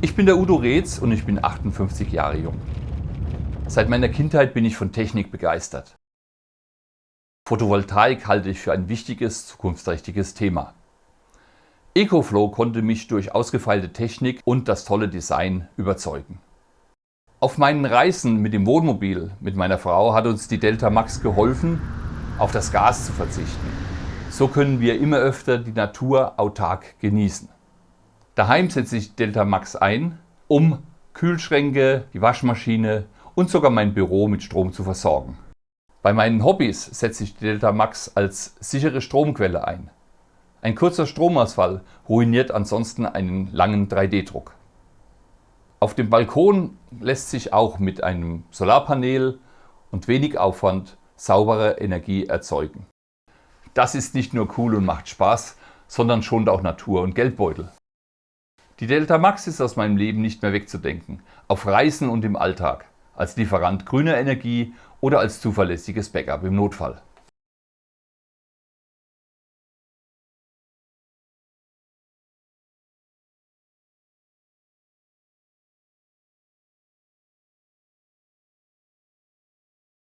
Ich bin der Udo Reetz und ich bin 58 Jahre jung. Seit meiner Kindheit bin ich von Technik begeistert. Photovoltaik halte ich für ein wichtiges, zukunftsträchtiges Thema. EcoFlow konnte mich durch ausgefeilte Technik und das tolle Design überzeugen. Auf meinen Reisen mit dem Wohnmobil mit meiner Frau hat uns die Delta Max geholfen, auf das Gas zu verzichten. So können wir immer öfter die Natur autark genießen. Daheim setze ich Delta Max ein, um Kühlschränke, die Waschmaschine und sogar mein Büro mit Strom zu versorgen. Bei meinen Hobbys setze ich die Delta Max als sichere Stromquelle ein. Ein kurzer Stromausfall ruiniert ansonsten einen langen 3D-Druck. Auf dem Balkon lässt sich auch mit einem Solarpanel und wenig Aufwand saubere Energie erzeugen. Das ist nicht nur cool und macht Spaß, sondern schont auch Natur und Geldbeutel. Die Delta Max ist aus meinem Leben nicht mehr wegzudenken, auf Reisen und im Alltag, als Lieferant grüner Energie oder als zuverlässiges Backup im Notfall.